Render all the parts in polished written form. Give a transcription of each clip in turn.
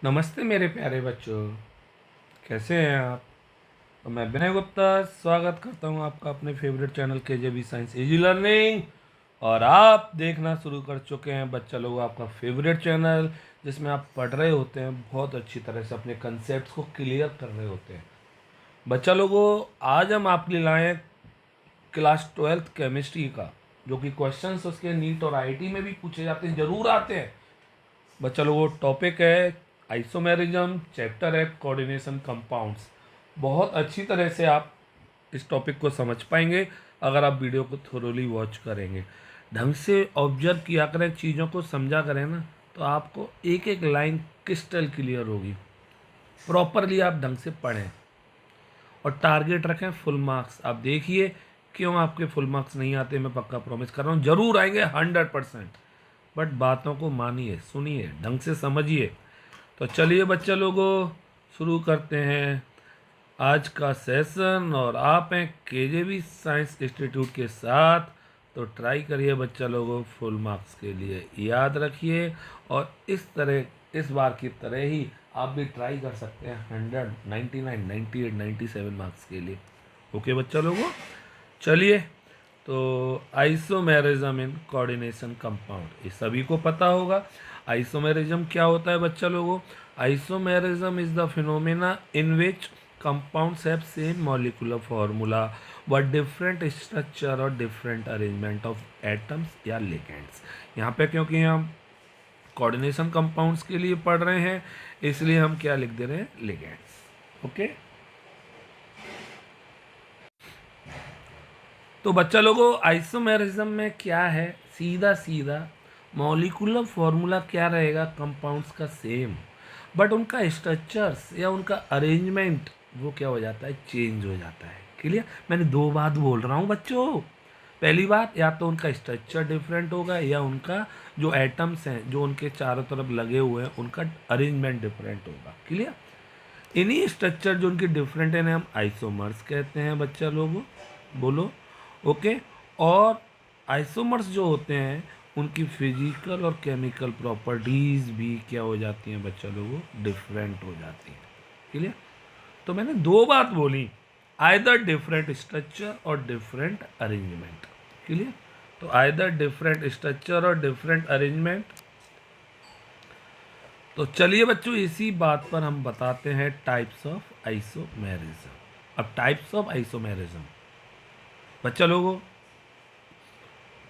नमस्ते मेरे प्यारे बच्चों, कैसे हैं आप। तो मैं विनय गुप्ता स्वागत करता हूं आपका अपने favourite channel KJB science easy learning. और आप देखना शुरू कर चुके हैं बच्चा लोग आपका फेवरेट चैनल, जिसमें आप पढ़ रहे होते हैं, बहुत अच्छी तरह से अपने कंसेप्ट को क्लियर कर रहे होते हैं। बच्चा लोगों, आज हम आपके लिए लाए हैं क्लास 12th केमिस्ट्री का, जो कि क्वेश्चंस उसके नीट और आईआईटी में भी पूछे जाते हैं, जरूर आते हैं। बच्चा लोगों, टॉपिक है आइसोमेरिज्म, चैप्टर है कोऑर्डिनेशन कंपाउंड्स। बहुत अच्छी तरह से आप इस टॉपिक को समझ पाएंगे अगर आप वीडियो को थोरोली वॉच करेंगे, ढंग से ऑब्जर्व किया करें, चीज़ों को समझा करें ना, तो आपको एक एक लाइन क्रिस्टल क्लियर होगी। प्रॉपरली आप ढंग से पढ़ें और टारगेट रखें फुल मार्क्स। आप देखिए क्यों आपके फुल मार्क्स नहीं आते, मैं पक्का प्रॉमिस कर रहा हूँ जरूर आएंगे 100%। बट बातों को मानिए, सुनिए, ढंग से समझिए। तो चलिए बच्चा लोगों, शुरू करते हैं आज का सेशन। और आप हैं केजेबी साइंस इंस्टीट्यूट के साथ, तो ट्राई करिए बच्चा लोगों फुल मार्क्स के लिए, याद रखिए। और इस बार की तरह ही आप भी ट्राई कर सकते हैं 100, 99, 98, 97 मार्क्स के लिए। ओके बच्चा लोगों, चलिए। तो आइसोमेरिज्म इन कोऑर्डिनेशन कंपाउंड, ये सभी को पता होगा। आइसोमेरिज्म क्या होता है बच्चा लोगों। Isomerism is the phenomena in which compounds have same molecular formula but different structure और different arrangement of atoms या ligands। यहाँ पे क्योंकि हम कोऑर्डिनेशन कंपाउंड्स के लिए पढ़ रहे हैं, इसलिए हम क्या लिख दे रहे हैं, लिगेंड्स। ओके, तो बच्चा लोगों आइसोमेरिज्म में क्या है, सीधा सीधा मॉलिक्यूलर फॉर्मूला क्या रहेगा कंपाउंड्स का सेम, बट उनका स्ट्रक्चर्स या उनका अरेंजमेंट वो क्या हो जाता है, चेंज हो जाता है। क्लियर, मैंने दो बात बोल रहा हूँ बच्चों। पहली बात, या तो उनका स्ट्रक्चर डिफरेंट होगा या उनका जो एटम्स हैं जो उनके चारों तरफ लगे हुए हैं उनका अरेंजमेंट डिफरेंट होगा। क्लियर, इन्हीं स्ट्रक्चर जो उनके डिफरेंट है हम आइसोमर्स कहते हैं बच्चा लोगों, बोलो। ओके, और आइसोमर्स जो होते हैं उनकी फिजिकल और केमिकल प्रॉपर्टीज भी क्या हो जाती हैं बच्चा लोगों, डिफरेंट हो जाती हैं। क्लियर, तो मैंने दो बात बोली, आइदर डिफरेंट स्ट्रक्चर और डिफरेंट अरेंजमेंट। क्लियर, तो आइदर डिफरेंट स्ट्रक्चर और डिफरेंट अरेंजमेंट। तो चलिए बच्चों, इसी बात पर हम बताते हैं टाइप्स ऑफ आइसोमेरिज्म। अब टाइप्स ऑफ आइसोमेरिज्म बच्चा लोगों,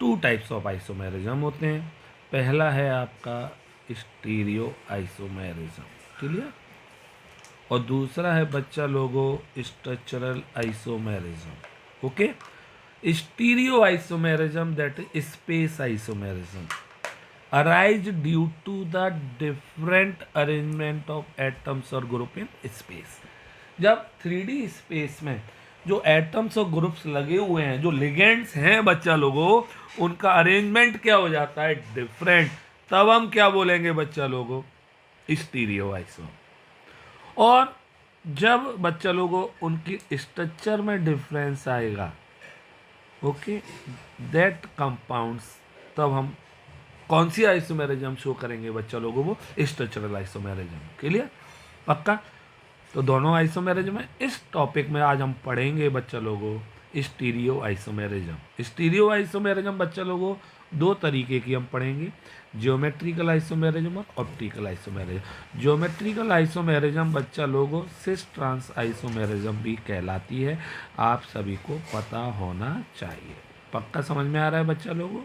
टू टाइप्स ऑफ आइसोमेरिज्म होते हैं। पहला है आपका स्टीरियो आइसोमेरिज्म। क्लियर, और दूसरा है बच्चा लोगों structural isomerism. Okay, stereo isomerism that is space isomerism arise due to the different arrangement of atoms और ग्रुप इन स्पेस। जब 3D स्पेस में जो एटम्स और ग्रुप्स लगे हुए हैं, जो लिगेंड्स हैं बच्चा लोगों, उनका अरेंजमेंट क्या हो जाता है, डिफरेंट, तब हम क्या बोलेंगे बच्चा लोगों, स्टीरियो आइसो। और जब बच्चा लोगों उनकी स्ट्रक्चर में डिफरेंस आएगा, ओके, दैट कंपाउंड्स, तब हम कौन सी आइसोमेरिज्म शो करेंगे बच्चा लोगों को, स्ट्रक्चरल आइसोमेरिज्म। क्लियर, पक्का। तो दोनों आइसोमेरिज्म है, इस टॉपिक में आज हम पढ़ेंगे बच्चा लोगों स्टीरियो आइसोमेरिज्म। स्टीरियो आइसोमेरिज्म बच्चा लोगों दो तरीके की हम पढ़ेंगे, जियोमेट्रिकल आइसोमेरिज्म और ऑप्टिकल आइसोमेरिज्म। जियोमेट्रिकल आइसोमेरिज्म बच्चा लोगों सिस ट्रांस आइसोमेरिज्म भी कहलाती है, आप सभी को पता होना चाहिए। पक्का समझ में आ रहा है बच्चा लोगों,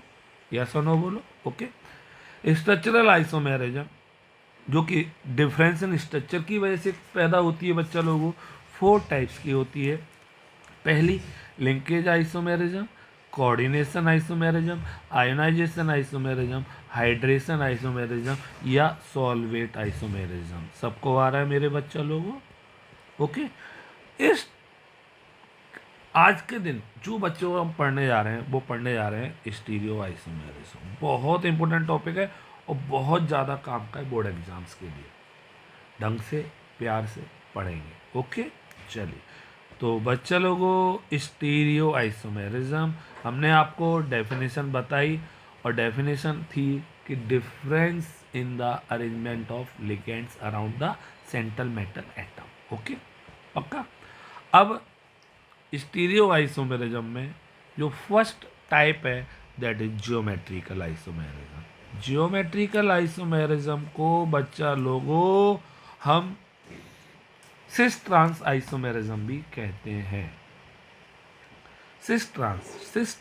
यस और नो बोलो। ओके, स्ट्रक्चरल आइसोमेरिज्म जो कि डिफरेंस इन स्ट्रक्चर की वजह से पैदा होती है बच्चा लोगों, फोर टाइप्स की होती है। पहली linkage isomerism, coordination isomerism, ionisation isomerism, hydration isomerism या सॉल्वेट आइसोमेरिज्म। सबको आ रहा है मेरे बच्चा लोगों। ओके, इस आज के दिन जो बच्चों को हम पढ़ने जा रहे हैं वो पढ़ने जा रहे हैं स्टीरियो आइसोमेरिज्म। बहुत इंपॉर्टेंट टॉपिक है और बहुत ज़्यादा काम का है बोर्ड एग्जाम्स के लिए। ढंग से प्यार से पढ़ेंगे। ओके, चलिए। तो बच्चा लोगों स्टीरियो आइसोमेरिज्म, हमने आपको डेफिनेशन बताई और डेफिनेशन थी कि difference in the arrangement of ligands around the central metal atom. Okay, पक्का। अब स्टीरियो आइसोमेरिज्म में जो फर्स्ट टाइप है that is geometrical isomerism. Geometrical isomerism को बच्चा लोगों हम सिस ट्रांस आइसोमेरिज्म भी कहते हैं। सिस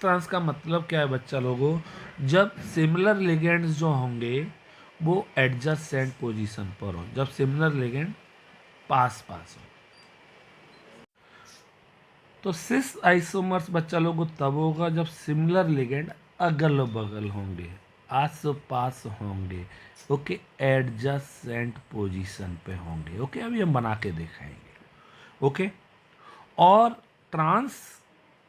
ट्रांस का मतलब क्या है बच्चा लोगों, जब सिमिलर लिगेंड्स जो होंगे वो एडजसेंट पोजीशन पर हो, जब सिमिलर लिगेंड पास हो। तो सिस आइसोमर्स बच्चा लोगों तब होगा जब सिमिलर लिगेंड अगल बगल होंगे, आस पास होंगे, ओके, एडजसेंट पोजीशन पे होंगे। ओके, अभी हम बना के दिखाएंगे। ओके, और ट्रांस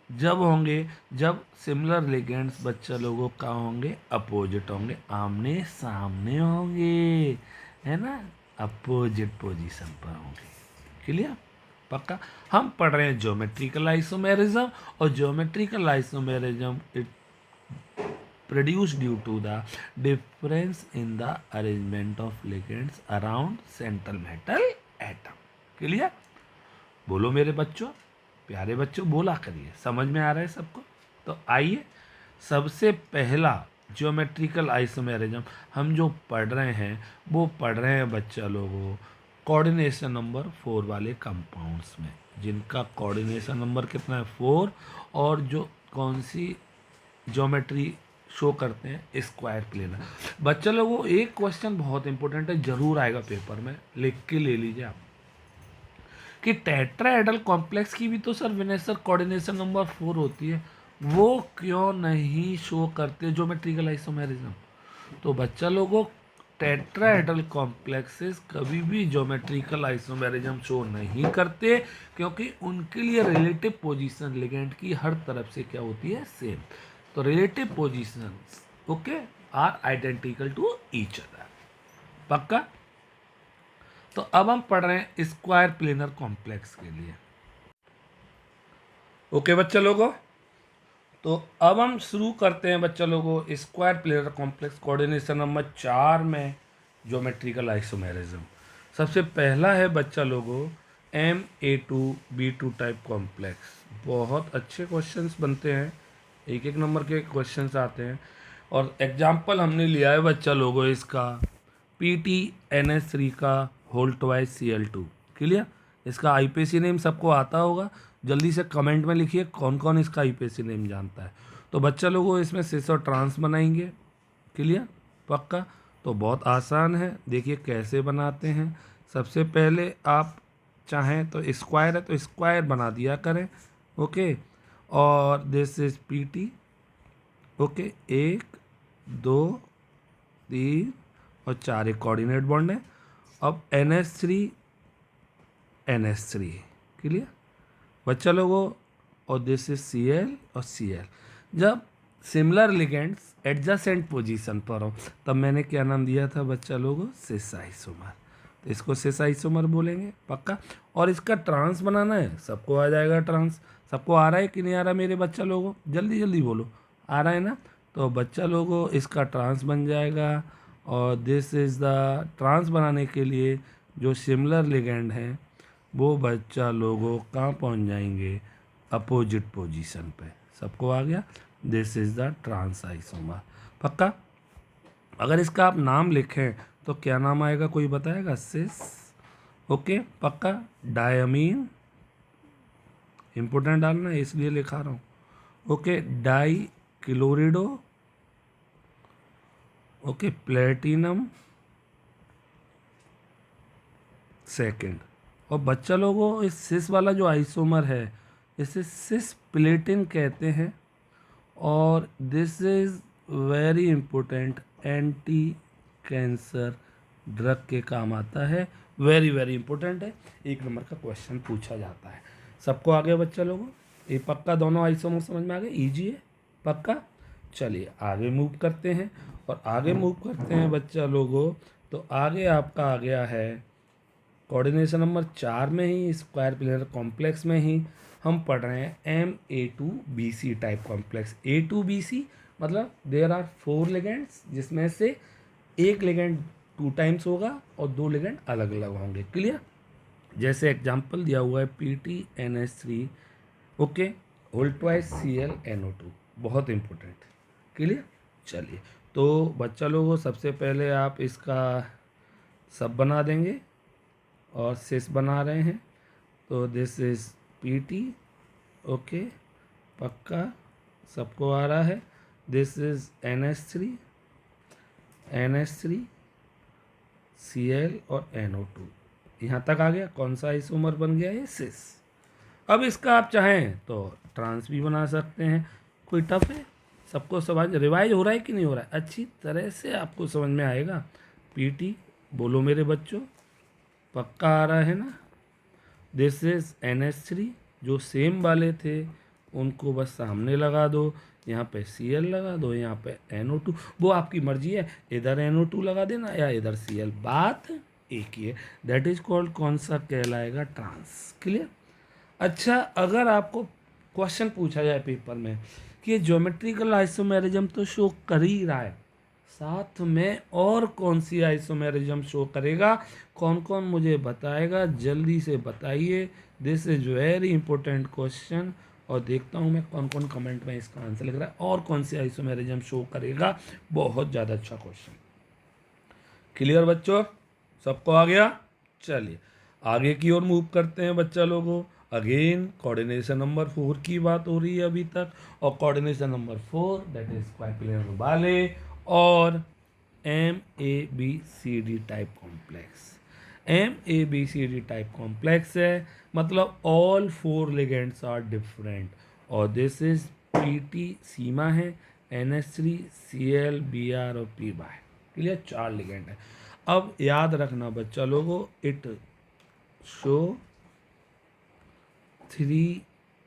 जब होंगे जब सिमिलर लिगेंड्स बच्चा लोगों का होंगे अपोजिट होंगे, आमने सामने होंगे, है ना, अपोजिट पोजीशन पर होंगे। क्लियर, पक्का। हम पढ़ रहे हैं ज्योमेट्रिकल आइसोमेरिज्म, और geometrical isomerism it produce due to the difference in the arrangement of ligands around central metal atom. Clear, बोलो मेरे बच्चों, प्यारे बच्चों, बोला करिए, समझ में आ रहा है सबको। तो आइए, सबसे पहला ज्योमेट्रिकल आइसोमेरिज्म हम जो पढ़ रहे हैं वो पढ़ रहे हैं बच्चा लोगों कोऑर्डिनेशन नंबर 4 वाले कंपाउंड्स में, जिनका कोऑर्डिनेशन नंबर कितना है 4, और जो कौन सी ज्योमेट्री शो करते हैं स्क्वायर प्लेनर। बच्चा लोगों एक क्वेश्चन बहुत इंपॉर्टेंट है, जरूर आएगा पेपर में, लिख के ले लीजिए आप, कि टेट्राहेड्रल कॉम्प्लेक्स की भी तो सर विनेसर कोऑर्डिनेशन नंबर 4 होती है, वो क्यों नहीं शो करते ज्योमेट्रिकल आइसोमेरिज्म। तो बच्चा लोगों टेट्राहेड्रल कॉम्प्लेक्सेस कभी भी ज्योमेट्रिकल आइसोमेरिज्म शो नहीं करते, क्योंकि उनके लिए रिलेटिव पोजीशन लिगेंड की हर तरफ से क्या होती है, सेम। तो relative positions okay are identical to each other. पक्का। तो अब हम पढ़ रहे हैं स्क्वायर प्लेनर कॉम्प्लेक्स के लिए। ओके बच्चा लोगों, तो अब हम शुरू करते हैं बच्चा लोगों square planar complex coordination number 4 में ज्योमेट्रिकल आइसोमेरिज्म। सबसे पहला है बच्चा लोगों MA2B2 टाइप कॉम्प्लेक्स। बहुत अच्छे क्वेश्चंस बनते हैं, एक एक नंबर के क्वेश्चंस आते हैं, और एग्जाम्पल हमने लिया है बच्चा लोगों इसका PTNS3 का होल ट्वाइस Cl2। क्लियर, इसका IPC नेम सबको आता होगा, जल्दी से कमेंट में लिखिए कौन कौन इसका IPC नेम जानता है। तो बच्चा लोगों इसमें सिस और ट्रांस बनाएंगे। क्लियर, पक्का। तो बहुत आसान है, देखिए कैसे बनाते हैं। सबसे पहले आप चाहें तो स्क्वायर है तो स्क्वायर बना दिया करें। ओके, और दिस इज PT। ओके, 1 2 3 और 4 एक कोऑर्डिनेट बॉन्ड है। अब NH3 क्लियर बच्चा लोगों, और दिस इज Cl और Cl। जब सिमिलर लिगेंड्स एडजेसेंट पोजीशन पर हो तब मैंने क्या नाम दिया था बच्चा लोगों, सिस आइसोमर। तो इसको सिस आइसोमर बोलेंगे, पक्का। और इसका ट्रांस बनाना है, सबको आ जाएगा ट्रांस। सबको आ रहा है कि नहीं आ रहा मेरे बच्चा लोगों, जल्दी जल्दी बोलो, आ रहा है ना। तो बच्चा लोगों इसका ट्रांस बन जाएगा, और दिस इज़ द ट्रांस बनाने के लिए जो सिमिलर लिगेंड हैं वो बच्चा लोगों कहाँ पहुँच जाएंगे, अपोजिट पोजीशन पे। सबको आ गया, this is the trans isomer. पक्का। अगर इसका आप नाम लिखें तो क्या नाम आएगा, कोई बताएगा, सिस। ओके, पक्का। डायमीन, इंपोर्टेंट डालना है इसलिए लिखा रहा हूँ। Okay, dichlorido. Okay, platinum second. और बच्चा लोगों इस सिस वाला जो आइसोमर है इसे सिस प्लेटिन कहते हैं, और this is very important, anti cancer drug के काम आता है, वेरी वेरी इंपॉर्टेंट है, 1 नंबर का क्वेश्चन पूछा जाता है। सबको आ गया बच्चा लोगों, ये पक्का, दोनों आइसोमर समझ में आ गए, ईजी है, पक्का। चलिए आगे मूव करते हैं, और आगे मूव करते हैं बच्चा लोगों, तो आगे आपका आ गया है कोऑर्डिनेशन नंबर 4 में ही स्क्वायर प्लेनर कॉम्प्लेक्स में ही हम पढ़ रहे हैं MA2BC टाइप कॉम्प्लेक्स। A2BC मतलब देयर आर 4 लिगेंड्स, जिसमें से एक लिगेंड 2 टाइम्स होगा और 2 लिगेंड अलग अलग होंगे। क्लियर? जैसे एग्जाम्पल दिया हुआ है PTNH3, okay, whole twice ClNO2, बहुत इंपॉर्टेंट। क्लियर? चलिए, तो बच्चा लोगों सबसे पहले आप इसका सब बना देंगे और सिस बना रहे हैं। तो दिस इज PT, ओके, पक्का सबको आ रहा है। दिस इज NH3 Cl और NO2, यहाँ तक आ गया। कौन सा आइसोमर बन गया? ये सिस। अब इसका आप चाहें तो ट्रांस भी बना सकते हैं। कोई टफ है? सबको समझ रिवाइज हो रहा है कि नहीं हो रहा है? अच्छी तरह से आपको समझ में आएगा। PT बोलो मेरे बच्चों, पक्का आ रहा है ना? दिस इज NH3, जो सेम वाले थे उनको बस सामने लगा दो, यहाँ पे Cl लगा दो, यहाँ पे NO2, वो आपकी मर्जी है, इधर NO2 लगा देना या इधर Cl, बात एक ही है। दैट इज कॉल्ड, कौन सा कहलाएगा? ट्रांस। क्लियर? अच्छा, अगर आपको क्वेश्चन पूछा जाए पेपर में कि ये ज्योमेट्रिकल आइसोमेरिज्म तो शो कर ही रहा है, साथ में और कौन सी आइसोमेरिज्म शो करेगा, कौन कौन मुझे बताएगा? जल्दी से बताइए। This is very important question, और देखता हूँ मैं कौन कौन कमेंट में इसका आंसर लिख रहा है और कौन सी आइसोमेरिज्म शो करेगा। बहुत ज़्यादा अच्छा क्वेश्चन। क्लियर बच्चों? सबको आ गया? चलिए आगे की ओर मूव करते हैं बच्चा लोगों। अगेन कोऑर्डिनेशन नंबर 4 की बात हो रही है अभी तक, और कोऑर्डिनेशन नंबर 4 दैट इज क्वाइपिलर वाले और MABCD type complex. MABCD type complex है, मतलब ऑल 4 लिगेंड्स आर डिफरेंट, और दिस इज PT सीमा है, NH3 Cl Br और Py। क्लियर? 4 लिगेंड है। अब याद रखना बच्चा लोगों, इट शो 3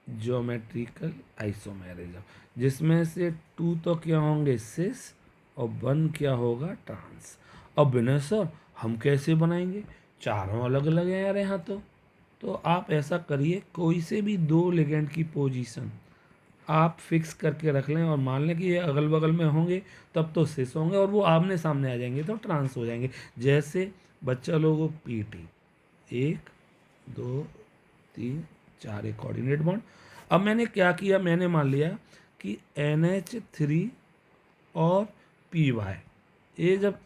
ज्योमेट्रिकल आइसोमेरिज्म, जिसमें से 2 तो क्या होंगे? सिस, और 1 क्या होगा? ट्रांस। अब विनय सर हम कैसे बनाएंगे? चारों अलग अलग हैं यार यहाँ तो आप ऐसा करिए, कोई से भी 2 लिगेंड की पोजीशन आप फिक्स करके रख लें, और मान लें कि ये अगल बगल में होंगे तब तो सिस होंगे, और वो आमने सामने आ जाएंगे तो ट्रांस हो जाएंगे। जैसे बच्चा लोगों PT 1 2 3 4, एक कोऑर्डिनेट बॉन्ड। अब मैंने क्या किया, मैंने मान लिया कि NH3 और PY ये जब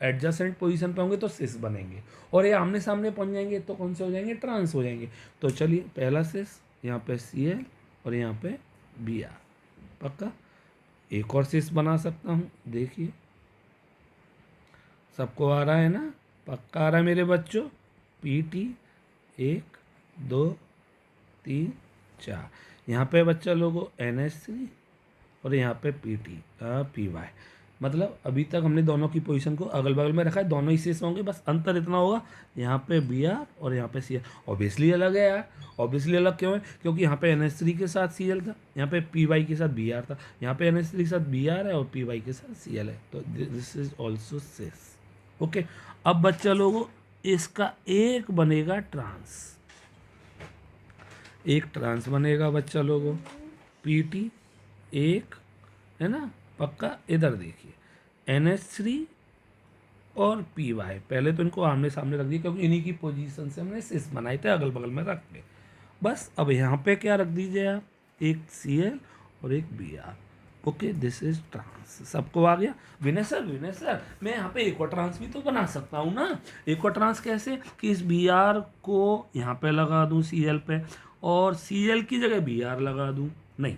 एडजेसेंट पोजीशन पे होंगे तो सिस बनेंगे, और ये आमने सामने पहुंच जाएंगे तो कौन से हो जाएंगे? ट्रांस हो जाएंगे। तो चलिए पहला सिस, यहाँ पे Cl और यहाँ पे Br, पक्का। एक और सिस बना सकता हूँ, देखिए सबको आ रहा है ना? पक्का आ रहा है मेरे बच्चों? PT 1 2 3 4, यहाँ पे बच्चा लोगों NH3 और यहाँ पे PY। मतलब अभी तक हमने दोनों की पोजीशन को अगल बगल में रखा है, दोनों ही शेष होंगे, बस अंतर इतना होगा, यहाँ पे Br और यहाँ पे Cl। ऑब्वियसली अलग है यार। ऑब्वियसली अलग क्यों है? क्योंकि यहाँ पे NH3 के साथ Cl था, यहाँ पे PY के साथ Br था, यहाँ पे NH3 के साथ Br है और PY के साथ Cl है, तो दिस इज ऑल्सो शेष। ओके, अब बच्चा लोगों इसका एक बनेगा ट्रांस, एक ट्रांस बनेगा बच्चा लोगों। PT 1 है ना? पक्का। इधर देखिए NH3 और PY, पहले तो इनको आमने सामने रख दिए क्योंकि इन्हीं की पोजीशन से हमने सिस बनाए थे, अगल बगल में रख के। बस अब यहाँ पे क्या रख दीजिए आप? एक Cl और एक Br। Okay, this is trans. सबको आ गया? विनय सर मैं यहाँ पे एक और ट्रांस भी तो बना सकता हूँ ना। एक और ट्रांस कैसे? कि इस Br को यहाँ पे लगा दूँ Cl पे, और Cl की जगह Br लगा दूँ। नहीं,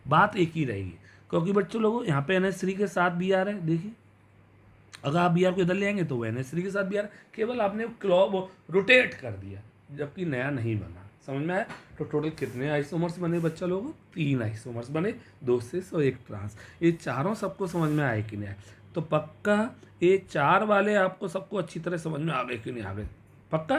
बात एक ही रहेगी, क्योंकि बच्चों लोगों यहाँ पे NH3 के साथ Br है, देखिए अगर आप Br को इधर ले आएंगे तो वो NH3 के साथ Br, केवल आपने क्लॉब रोटेट कर दिया, जबकि नया नहीं बना। समझ में आया? तो टोटल कितने आइसोमर्स बने बच्चा लोगों? 3 आइसोमर्स बने, 2 सिस और 1 ट्रांस। ये चारों सबको समझ में आए कि नहीं आए? तो पक्का ये 4 वाले आपको सबको अच्छी तरह समझ में आ गए कि नहीं आ गए? पक्का?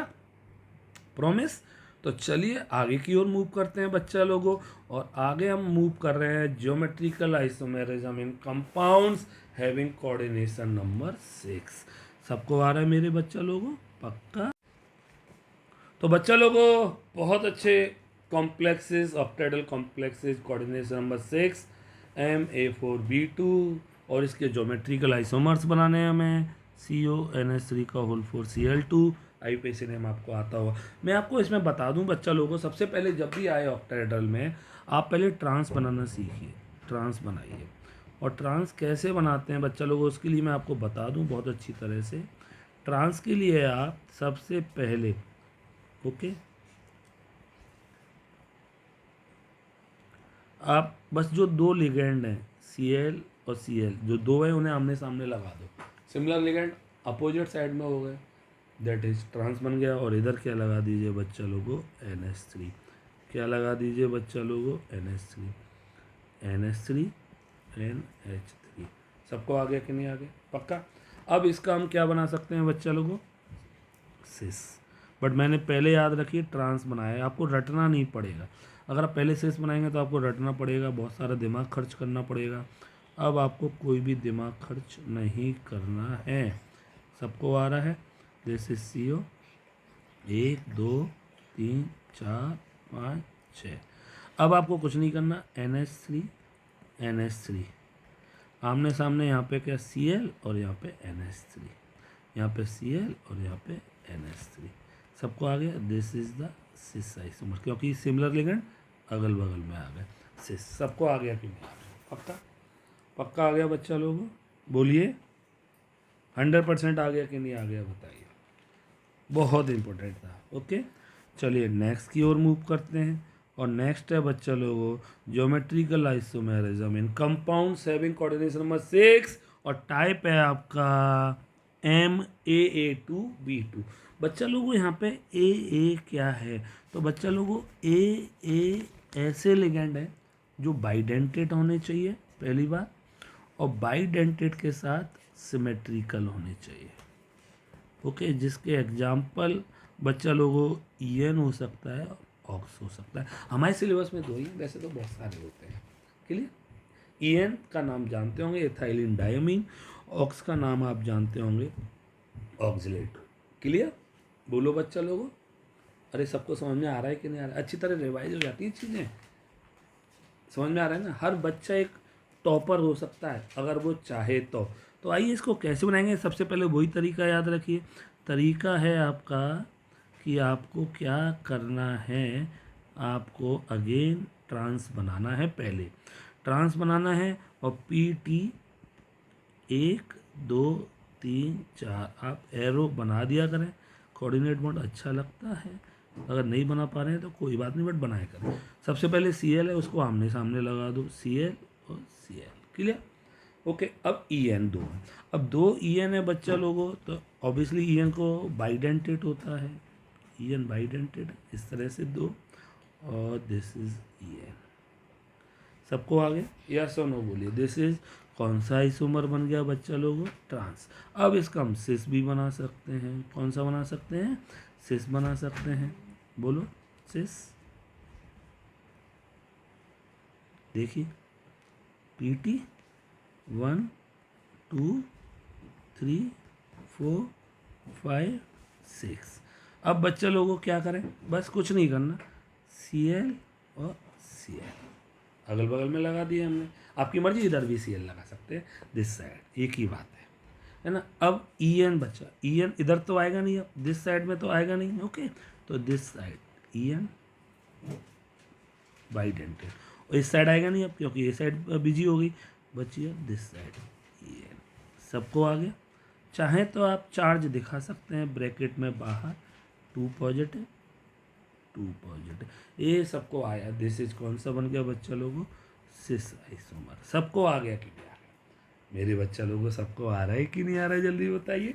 प्रॉमिस? तो चलिए आगे की ओर मूव करते हैं बच्चा लोगों, और आगे हम मूव कर रहे हैं geometrical isomerism in compounds having coordination number 6। सबको आ रहा है मेरे बच्चा लोगों? पक्का? तो बच्चा लोगों बहुत अच्छे complexes, octahedral complexes, coordination number 6 MA4B2 और इसके ज्योमेट्रिकल आइसोमर्स बनाने हैं हमें, CONH3 का होल 4 Cl2। आईयूपीएसी नेम आपको आता होगा। मैं आपको इसमें बता दूं बच्चा लोगों को, सबसे पहले जब भी आए ऑक्टाहेड्रल में आप पहले ट्रांस बनाना सीखिए, ट्रांस बनाइए। और ट्रांस कैसे बनाते हैं बच्चा लोगों, उसके लिए मैं आपको बता दूं बहुत अच्छी तरह से। ट्रांस के लिए आप सबसे पहले ओके आप बस जो दो लिगेंड हैं Cl और Cl जो दो हैं उन्हें आमने सामने लगा दो। सिमिलर लिगेंड अपोजिट साइड में हो गए, दैट इज ट्रांस बन गया। और इधर क्या लगा दीजिए बच्चा लोगों, NH3। क्या लगा दीजिए बच्चा लोगों, NH3 NH3 NH3। सबको आ गया कि नहीं आ गया, पक्का। अब इसका हम क्या बना सकते हैं बच्चा लोगों, सिस। बट मैंने पहले याद रखिए ट्रांस बनाया है, आपको रटना नहीं पड़ेगा। अगर आप पहले सिस बनाएंगे तो आपको रटना पड़ेगा, बहुत सारा दिमाग खर्च करना पड़ेगा। अब आपको कोई भी दिमाग खर्च नहीं करना है, सबको आ रहा है। This is CO 1 2 3 4 5 6। अब आपको कुछ नहीं करना, NH3 NH3 आमने सामने, यहाँ पे क्या Cl और यहाँ पे NH3, यहाँ पे Cl और यहाँ पे NH3। सबको आ गया। This is the cis isomer, क्योंकि सिमिलर लिगेंड अगल बगल में आ गए। सिस सबको आ गया कि नहीं आ गया, पक्का पक्का आ गया बच्चा लोगों, बोलिए 100% आ गया कि नहीं आ गया बताइए, बहुत इंपॉर्टेंट था। ओके चलिए नेक्स्ट की ओर मूव करते हैं। और नेक्स्ट है बच्चा लोगों geometrical isomerism in compounds having coordination number 6 और टाइप है आपका MAA2B2। बच्चा लोगों यहाँ पे AA क्या है, तो बच्चा लोगों AA ऐसे लिगेंड है जो बाइडेंटेट होने चाहिए पहली बात, और बाइडेंटेट के साथ सिमेट्रिकल होने चाहिए। ओके जिसके एग्जाम्पल बच्चा लोगों EN हो सकता है, ऑक्स हो सकता है। हमारे सिलेबस में दो ही हैं, वैसे तो बहुत सारे होते हैं। क्लियर, EN का नाम जानते होंगे एथाइलिन डायमीन, ऑक्स का नाम आप जानते होंगे ऑक्सलेट। क्लियर, बोलो बच्चा लोगों, अरे सबको समझ में आ रहा है कि नहीं आ रहा है, अच्छी तरह रिवाइज हो जाती है चीज़ें, समझ में आ रहा है ना। हर बच्चा एक टॉपर हो सकता है अगर वो चाहे तो आइए इसको कैसे बनाएंगे। सबसे पहले वही तरीका याद रखिए, तरीका है आपका कि आपको क्या करना है, आपको अगेन ट्रांस बनाना है, पहले ट्रांस बनाना है। और PT 1 2 3 4 आप एरो बना दिया करें, कोऑर्डिनेट मोड अच्छा लगता है। अगर नहीं बना पा रहे हैं तो कोई बात नहीं, बट बनाए करें। सबसे पहले Cl है उसको आमने सामने लगा दो, Cl और Cl। Clear, okay. अब EN दो है, अब दो EN है बच्चा लोगों, तो ऑब्वियसली EN को बाइडेंटेट होता है, EN बाइडेंटेट इस तरह से दो, और दिस इज EN। सबको आ गया, यस और नो बोलिए। दिस इज कौन सा आइसोमर बन गया बच्चा लोगों, ट्रांस। अब इसका हम सिस भी बना सकते हैं, कौन सा बना सकते हैं, सिस बना सकते हैं, बोलो सिस। देखिए PT 1 2 3 4 5 6। अब बच्चे लोगों क्या करें, बस कुछ नहीं करना, Cl और Cl अगल बगल में लगा दिए हमने। आपकी मर्जी, इधर भी Cl लगा सकते हैं, दिस साइड, एक ही बात है ना। अब EN बचा, EN इधर तो आएगा नहीं, अब दिस साइड में तो आएगा नहीं। ओके तो दिस साइड EN बाइडेंटेड, और इस साइड आएगा नहीं अब क्योंकि ये साइड बिजी हो गई, बची अब दिस साइड EN। सबको आ गया। चाहे तो आप चार्ज दिखा सकते हैं ब्रैकेट में बाहर, 2 पॉजिटिव 2 पॉजिटिव, ये सबको आया। दिस इज कौन सा बन गया बच्चा लोगों, सिस आइसोमर। सबको आ गया कि नहीं आ गया मेरे बच्चा लोगों, सबको आ रहा है कि नहीं आ रहा है, जल्दी बताइए,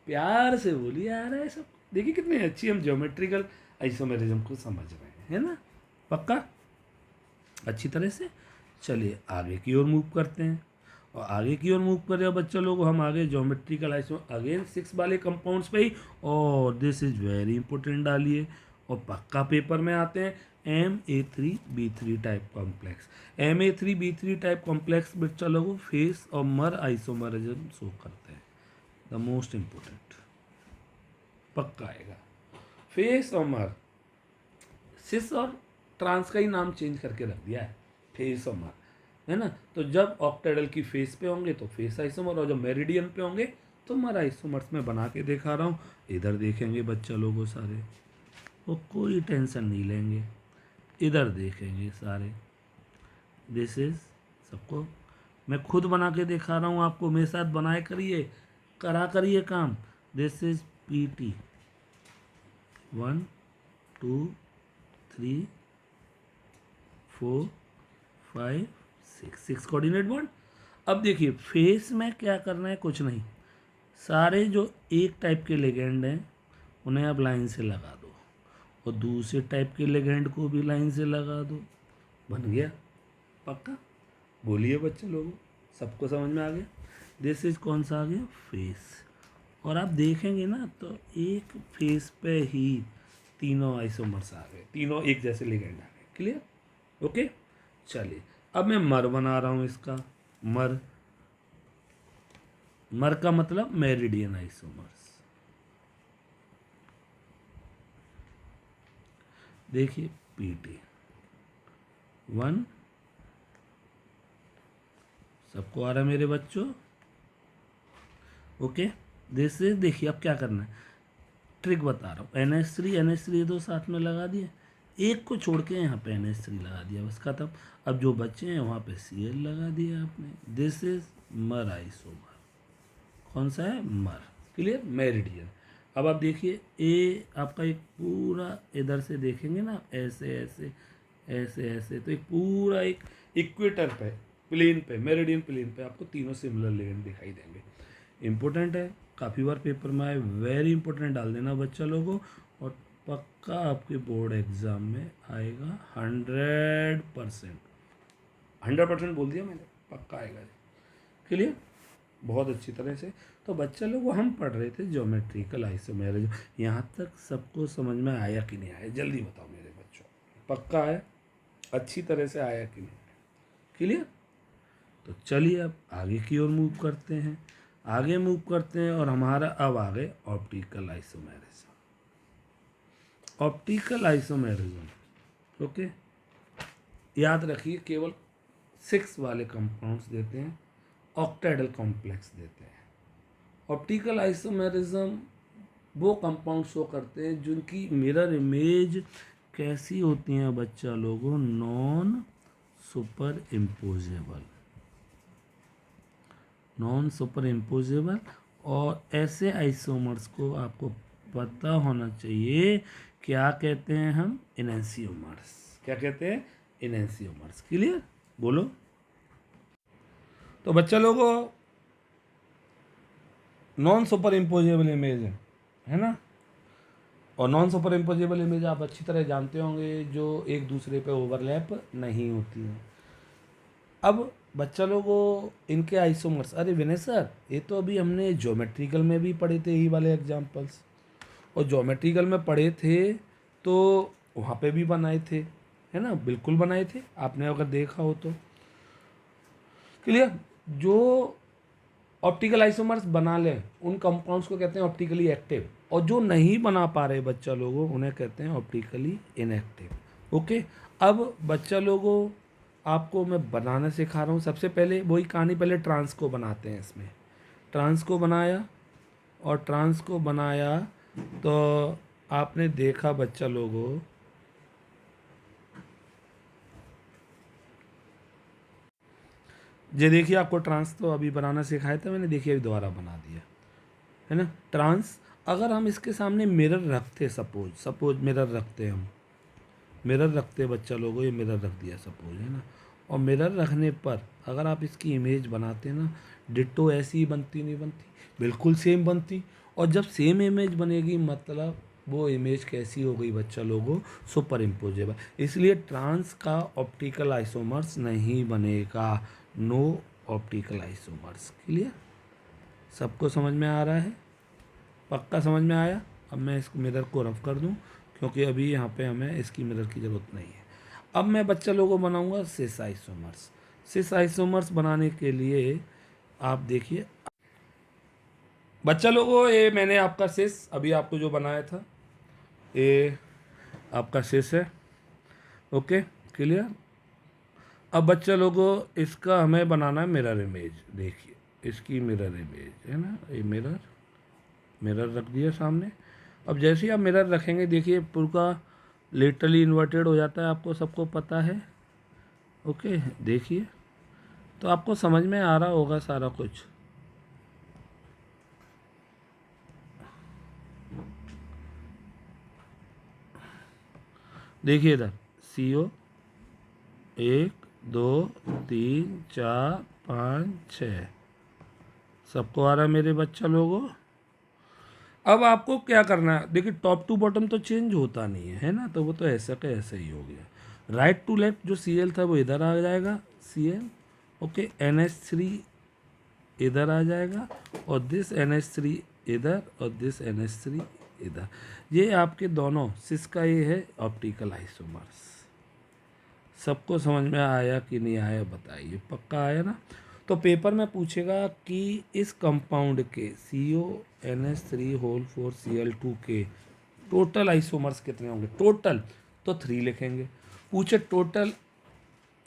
प्यार से बोलिए आ रहा है सब। देखिए कितनी अच्छी हम ज्योमेट्रिकल आइसोमेरिज्म को समझ रहे हैं, है ना, पक्का अच्छी तरह से। चलिए आगे की ओर मूव करते हैं, और आगे की ओर मूव कर रहे हो बच्चा लोग, हम आगे ज्योमेट्रिकल आइसो अगेन 6 वाले कंपाउंड्स पे ही, और दिस इज वेरी इंपॉर्टेंट डालिए, और पक्का पेपर में आते हैं MA3B3 type complex. MA3B3 type complex बच्चा लोगों फेस और मर आइसोमरिज्म शो करते हैं, द मोस्ट इंपॉर्टेंट, पक्का आएगा। फेस और मर, सिस और ट्रांस का ही नाम चेंज करके रख दिया है, फेस और मर, है ना। तो जब ऑक्टेडल की फेस पे होंगे तो फेस आइसोमर, और जब मेरिडियन पे होंगे तो मर आइसोमर्स में बना के दिखा रहा हूँ। इधर देखेंगे बच्चा लोगों सारे, वो कोई टेंशन नहीं लेंगे, इधर देखेंगे सारे। दिस इज, सबको मैं खुद बना के दिखा रहा हूँ आपको, मेरे साथ बनाए करिए, करा करिए काम। This is PT 1 2 3 4 5 6 coordinate bond. अब देखिए फेस में क्या करना है, कुछ नहीं, सारे जो एक टाइप के लिगेंड हैं उन्हें आप लाइन से लगा दो, और दूसरे टाइप के लिगेंड को भी लाइन से लगा दो, बन गया। पक्का? बोलिए बच्चे लोगों, सबको समझ में आ गया? दिस इज कौन सा आ गया? फेस। और आप देखेंगे ना तो एक फेस पे ही तीनों आइसोमर्स आ गए, तीनों एक जैसे लिगेंड आ गए। क्लियर? ओके, चलिए अब मैं मर बना रहा हूँ इसका। मर, मर का मतलब मेरिडियन आइसोमर्स। देखिए PT 1, सबको आ रहा है मेरे बच्चों? ओके, दिस इज, देखिए अब क्या करना है, ट्रिक बता रहा हूँ। NH3 दो साथ में लगा दिए, एक को छोड़ के यहाँ पे NH3 लगा दिया, बस खत्म। अब जो बच्चे हैं वहाँ पे Cl लगा दिया आपने। दिस इज मर आइसोमर। कौन सा है? मर। क्लियर? मेरिडियन। अब आप देखिए ए आपका एक पूरा इधर से देखेंगे ना, ऐसे ऐसे ऐसे ऐसे, तो एक पूरा एक इक्वेटर पे, प्लेन पे, मेरिडियन प्लेन पे आपको तीनों सिमिलर लेन दिखाई देंगे। इम्पोर्टेंट है, काफ़ी बार पेपर में आए, वेरी इंपॉर्टेंट डाल देना बच्चा लोगों, और पक्का आपके बोर्ड एग्ज़ाम में आएगा 100%। 100% बोल दिया मैंने, पक्का आएगा। क्लियर? बहुत अच्छी तरह से। तो बच्चा लोग वो हम पढ़ रहे थे ज्योमेट्रिकल आइसोमेरिज्म, यहाँ तक सबको समझ में आया कि नहीं आया? जल्दी बताओ मेरे बच्चों, पक्का आया? अच्छी तरह से आया कि नहीं आया? क्लियर? तो चलिए अब आगे की ओर मूव करते हैं, आगे मूव करते हैं, और हमारा अब आ गए optical isomerism. Optical isomerism, okay, याद रखिए केवल 6 वाले कंपाउंड्स देते हैं, ऑक्टेडल कॉम्प्लेक्स देते हैं। ऑप्टिकल आइसोमेरिज्म वो कंपाउंड शो करते हैं जिनकी मिरर इमेज कैसी होती हैं बच्चा लोगों? Non super imposable, non super imposable. और ऐसे आइसोमर्स को आपको पता होना चाहिए, क्या कहते हैं हम? इनेंसियोमर्स। क्या कहते हैं? इनेंसियोमर्स। क्लियर? बोलो। तो बच्चा लोगों नॉन सुपर इम्पोजेबल इमेज है ना, और नॉन सुपर इम्पोजेबल इमेज आप अच्छी तरह जानते होंगे, जो एक दूसरे पे ओवरलैप नहीं होती हैं। अब बच्चा लोगों इनके आइसोमर्स, अरे विनय सर ये तो अभी हमने ज्योमेट्रिकल में भी पढ़े थे, यही वाले एग्जांपल्स, और ज्योमेट्रिकल में पढ़े थे तो वहाँ पे भी बनाए थे, है ना, बिल्कुल बनाए थे, आपने अगर देखा हो तो। क्लियर? जो ऑप्टिकल आइसोमर्स बना लें उन कंपाउंड्स को कहते हैं ऑप्टिकली एक्टिव, और जो नहीं बना पा रहे बच्चा लोगों उन्हें कहते हैं ऑप्टिकली इनएक्टिव। ओके, अब बच्चा लोगों आपको मैं बनाना सिखा रहा हूँ। सबसे पहले वही कहानी, पहले ट्रांस को बनाते हैं। इसमें ट्रांस को बनाया, और ट्रांस को बनाया तो आपने देखा बच्चा लोगों, ये देखिए आपको ट्रांस तो अभी बनाना सिखाया था मैंने, देखिए अभी दोबारा बना दिया, है ना। ट्रांस, अगर हम इसके सामने मिरर रखते, सपोज मिरर रखते हम, मिरर रखते बच्चा लोगों, ये मिरर रख दिया सपोज, है ना, और मिरर रखने पर अगर आप इसकी इमेज बनाते ना, डिट्टो ऐसी ही बनती नहीं बनती? बिल्कुल सेम बनती। और जब सेम इमेज बनेगी मतलब वो इमेज कैसी हो गई बच्चा लोगों? Super imposable. इसलिए ट्रांस का ऑप्टिकल आइसोमर्स नहीं बनेगा, नो ऑप्टिकल आइसोमर्स। क्लियर? सबको समझ में आ रहा है? पक्का समझ में आया? अब मैं इस मिरर को रफ कर दूं, क्योंकि अभी यहाँ पे हमें इसकी मिरर की ज़रूरत नहीं है। अब मैं बच्चा लोगों को बनाऊंगा सिस आइसोमर्स। सिस आइसोमर्स बनाने के लिए आप देखिए बच्चा लोगों, ये मैंने आपका सिस अभी आपको जो बनाया था, ये आपका सिस है। Okay, clear? अब बच्चा लोगों इसका हमें बनाना है मिरर इमेज। देखिए इसकी मिरर इमेज है ना, ये मिरर, मिरर रख दिया सामने। अब जैसे ही आप मिरर रखेंगे देखिए पूरा लिटरली इन्वर्टेड हो जाता है, आपको सबको पता है। ओके देखिए, तो आपको समझ में आ रहा होगा सारा कुछ। देखिए इधर CO 1 2 3 4 5 6 सबको आ रहा है मेरे बच्चा लोगों। अब आपको क्या करना है, देखिए टॉप टू बॉटम तो चेंज होता नहीं है ना, तो वो तो ऐसा का ऐसा ही हो गया। राइट टू लेफ्ट जो CL था वो इधर आ जाएगा, CL। ओके NH3 इधर आ जाएगा, और दिस NH3 इधर, और दिस NH3 इधर। ये आपके दोनों सिस का ये है ऑप्टिकल आइसोमर्स। सबको समझ में आया कि नहीं आया बताइए, पक्का आया ना। तो पेपर में पूछेगा कि इस कंपाउंड के CONH3 होल 4 Cl2 के टोटल आइसोमर्स कितने होंगे, टोटल तो 3 लिखेंगे। पूछे टोटल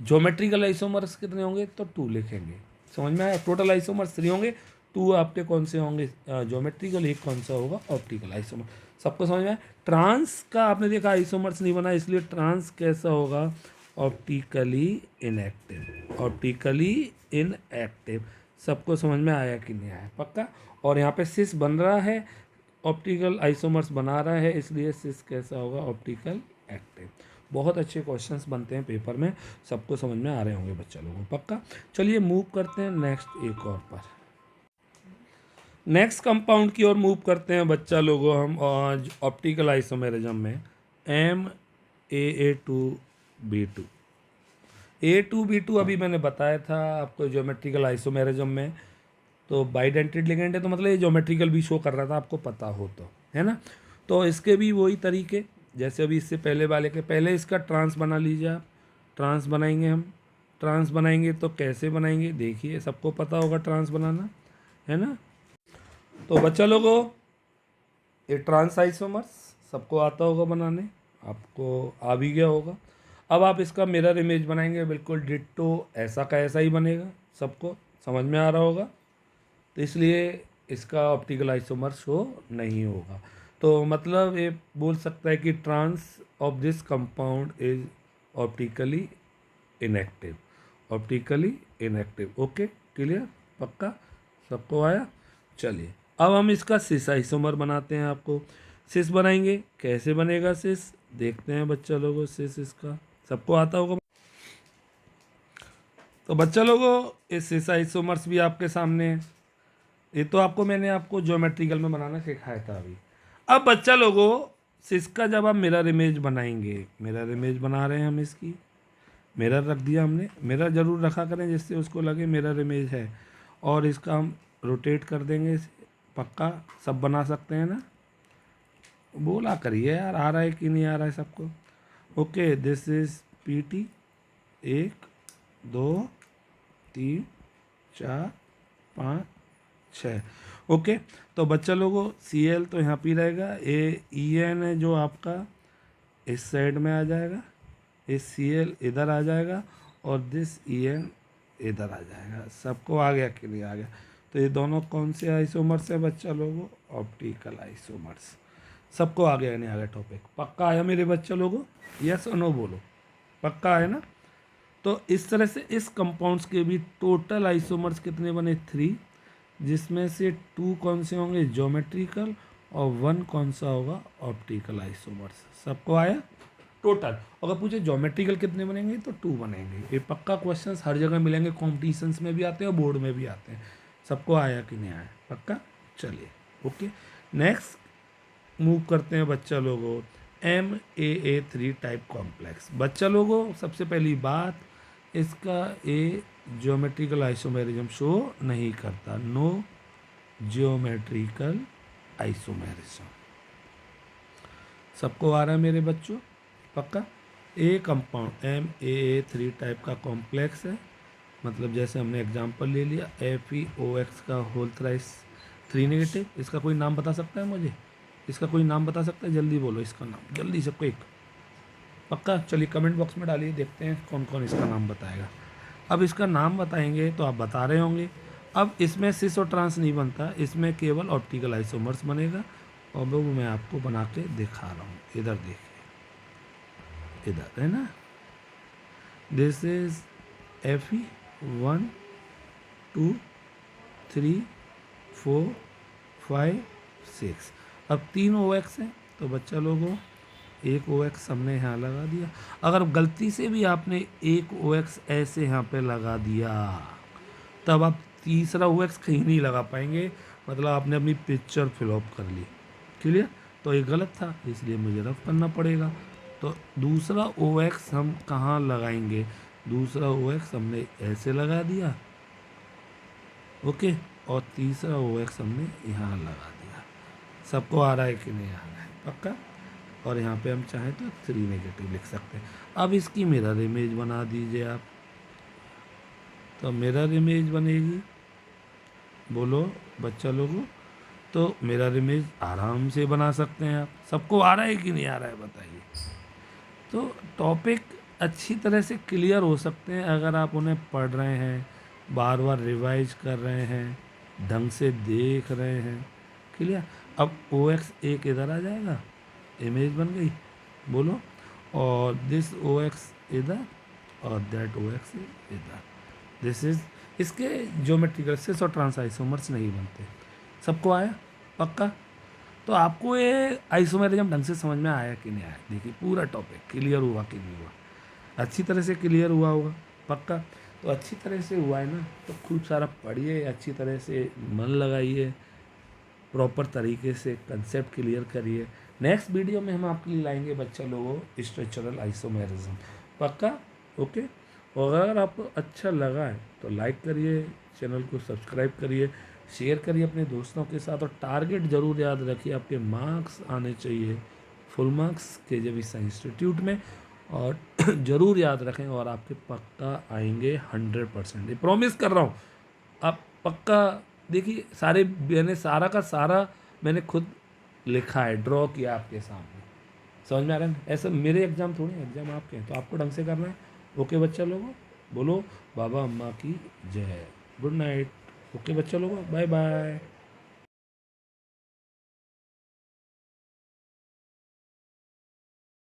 ज्योमेट्रिकल आइसोमर्स कितने होंगे तो 2 लिखेंगे। समझ में आया, टोटल आइसोमर्स 3 होंगे, 2 आपके कौन से होंगे ज्योमेट्रिकल, एक कौन सा होगा ऑप्टिकल आइसोमर। सबको समझ में आया। ट्रांस का आपने देखा आइसोमर्स नहीं बना, इसलिए ट्रांस कैसा होगा, ऑप्टिकली इनएक्टिव, ऑप्टिकली इनएक्टिव। सबको समझ में आया कि नहीं आया, पक्का। और यहाँ पे सिस बन रहा है, ऑप्टिकल आइसोमर्स बना रहा है, इसलिए सिस कैसा होगा, ऑप्टिकल एक्टिव। बहुत अच्छे क्वेश्चंस बनते हैं पेपर में, सबको समझ में आ रहे होंगे बच्चा लोगों को, पक्का। चलिए मूव करते हैं नेक्स्ट एक और पर। नेक्स्ट कंपाउंड की ओर मूव करते हैं बच्चा लोगों हम आज ऑप्टिकल आइसोमेरिज्म में, MAA2B2। A2B2 अभी मैंने बताया था आपको ज्योमेट्रिकल आइसोमेरिज्म में, तो बाइडेंटेड लिगेंड है, तो मतलब ये ज्योमेट्रिकल भी शो कर रहा था, आपको पता हो तो, है ना। तो इसके भी वही तरीके जैसे अभी इससे पहले वाले के, पहले इसका ट्रांस बना लीजिए आप। ट्रांस बनाएंगे हम, ट्रांस बनाएंगे तो कैसे बनाएंगे देखिए, सबको पता होगा ट्रांस बनाना, है ना। तो बच्चा लोगों ये ट्रांस आइसोमर्स सबको आता होगा बनाने, आपको आ भी गया होगा। अब आप इसका मिरर इमेज बनाएंगे, बिल्कुल डिट्टो ऐसा का ऐसा ही बनेगा, सबको समझ में आ रहा होगा। तो इसलिए इसका ऑप्टिकल आइसोमर शो नहीं होगा। तो मतलब ये बोल सकता है कि trans of this compound is optically inactive, optically inactive. Okay clear, पक्का, सबको आया। चलिए अब हम इसका सिस आइसोमर बनाते हैं। आपको सिस बनाएंगे, कैसे बनेगा सिस देखते हैं बच्चा लोगों। सिस इसका सबको आता होगा। तो बच्चा लोगों इस सिस आइसोमर्स भी आपके सामने है। ये तो आपको मैंने आपको ज्योमेट्रिकल में बनाना सिखाया था अभी। अब बच्चा लोगों सिस का जब आप मिरर इमेज बनाएंगे, मिरर इमेज बना रहे हैं हम इसकी, मिरर रख दिया हमने, मिरर जरूर रखा करें जिससे उसको लगे मिरर इमेज है। और इसका हम रोटेट कर देंगे इसे, पक्का सब बना सकते हैं ना। बोला करिए यार, आ रहा है कि नहीं आ रहा है सबको। Okay this is PT 1 2 3 4 5 6। Okay तो बच्चा लोगों CL तो यहाँ पे रहेगा, EN है जो आपका इस साइड में आ जाएगा, इस CL इधर आ जाएगा, और दिस EN इधर आ जाएगा। सबको आ गया कि नहीं आ गया। तो ये दोनों कौन से आइसोमर्स है बच्चा लोगों, ऑप्टिकल आइसोमर्स। सबको आ गया नहीं आ गया टॉपिक, पक्का आया मेरे बच्चा लोगों, यस और नो बोलो, पक्का है ना। तो इस तरह से इस कंपाउंड्स के भी टोटल आइसोमर्स कितने बने 3, जिसमें से 2 कौन से होंगे ज्योमेट्रिकल, और 1 कौन सा होगा ऑप्टिकल आइसोमर्स। सबको आया टोटल। अगर पूछे ज्योमेट्रिकल कितने बनेंगे तो 2 बनेंगे। ये पक्का क्वेश्चंस हर जगह मिलेंगे, कॉम्पिटिशन्स में भी आते हैं और बोर्ड में भी आते हैं। सबको आया कि नहीं आया, पक्का। चलिए ओके नेक्स्ट मूव करते हैं बच्चा लोगों, MAA3 टाइप कॉम्प्लेक्स। बच्चा लोगों सबसे पहली बात, इसका ए ज्योमेट्रिकल आइसोमेरिज्म शो नहीं करता, नो ज्योमेट्रिकल आइसोमेरिज्म। सबको आ रहा है मेरे बच्चों, पक्का। ए कंपाउंड MAA3 टाइप का कॉम्प्लेक्स है, मतलब जैसे हमने एग्जांपल ले लिया FeOX का होल थ्राइस 3 नेगेटिव। इसका कोई नाम बता सकता है मुझे, इसका कोई नाम बता सकता है, जल्दी बोलो इसका नाम, जल्दी से क्विक। पक्का? चलिए कमेंट बॉक्स में डालिए, देखते हैं कौन कौन इसका नाम बताएगा। अब इसका नाम बताएंगे तो आप बता रहे होंगे। अब इसमें सिस और ट्रांस नहीं बनता, इसमें केवल ऑप्टिकल आइसोमर्स बनेगा, और वो मैं आपको बना के दिखा रहा हूँ। इधर देखिए, इधर है ना, दिस इज Fe 1 2 3 4 5 6। अब 3 OX हैं, तो बच्चा लोगों एक OX हमने यहाँ लगा दिया। अगर गलती से भी आपने एक OX ऐसे यहाँ पे लगा दिया, तब आप तीसरा OX कहीं नहीं लगा पाएंगे, मतलब आपने अपनी पिक्चर फिलअप कर ली। क्लियर? तो ये गलत था, इसलिए मुझे रफ करना पड़ेगा। तो दूसरा OX हम कहाँ लगाएंगे? दूसरा OX हमने ऐसे लगा दिया, ओके, और तीसरा OX हमने यहाँ लगा दिया। सबको आ रहा है कि नहीं आ रहा है? पक्का? और यहाँ पे हम चाहें तो 3 नेगेटिव लिख सकते हैं। अब इसकी मिरर इमेज बना दीजिए आप। तो मिरर इमेज बनेगी, बोलो बच्चा लोगों। तो मिरर इमेज आराम से बना सकते हैं आप। सबको आ रहा है कि नहीं आ रहा है बताइए? तो टॉपिक अच्छी तरह से क्लियर हो सकते हैं अगर आप उन्हें पढ़ रहे हैं, बार बार रिवाइज कर रहे हैं, ढंग से देख रहे हैं। क्लियर? अब OX एक इधर आ जाएगा, इमेज बन गई, बोलो, और दिस OX इधर और दैट OX इधर। दिस इज, इसके ज्योमेट्रिकल सिस और ट्रांस आइसोमर्स नहीं बनते। सबको आया? पक्का? तो आपको ये आइसोमेरिज्म ढंग से समझ में आया कि नहीं आया? देखिए पूरा टॉपिक क्लियर हुआ कि नहीं हुआ? अच्छी तरह से क्लियर हुआ होगा। पक्का? तो अच्छी तरह से हुआ है ना, तो खूब सारा पढ़िए, अच्छी तरह से मन लगाइए, प्रॉपर तरीके से कंसेप्ट क्लियर करिए। नेक्स्ट वीडियो में हम आपके लिए लाएंगे बच्चा लोगों स्ट्रक्चरल आइसोमेरिज्म। पक्का? ओके। और अगर आपको अच्छा लगा है तो लाइक करिए, चैनल को सब्सक्राइब करिए, शेयर करिए अपने दोस्तों के साथ, और टारगेट ज़रूर याद रखिए, आपके मार्क्स आने चाहिए फुल मार्क्स KJV इंस्टीट्यूट में, और ज़रूर याद रखें, और आपके पक्का आएंगे 100%, ये प्रॉमिस कर रहा हूँ। आप पक्का देखिए, सारे मैंने सारा का सारा मैंने खुद लिखा है, ड्रॉ किया आपके सामने। समझ में आ रहा है? ऐसा मेरे एग्ज़ाम थोड़ी, एग्ज़ाम आपके हैं, तो आपको ढंग से करना है। ओके बच्चा लोगों, बोलो बाबा अम्मा की जय। Good night. ओके बच्चा लोगों, बाय बाय।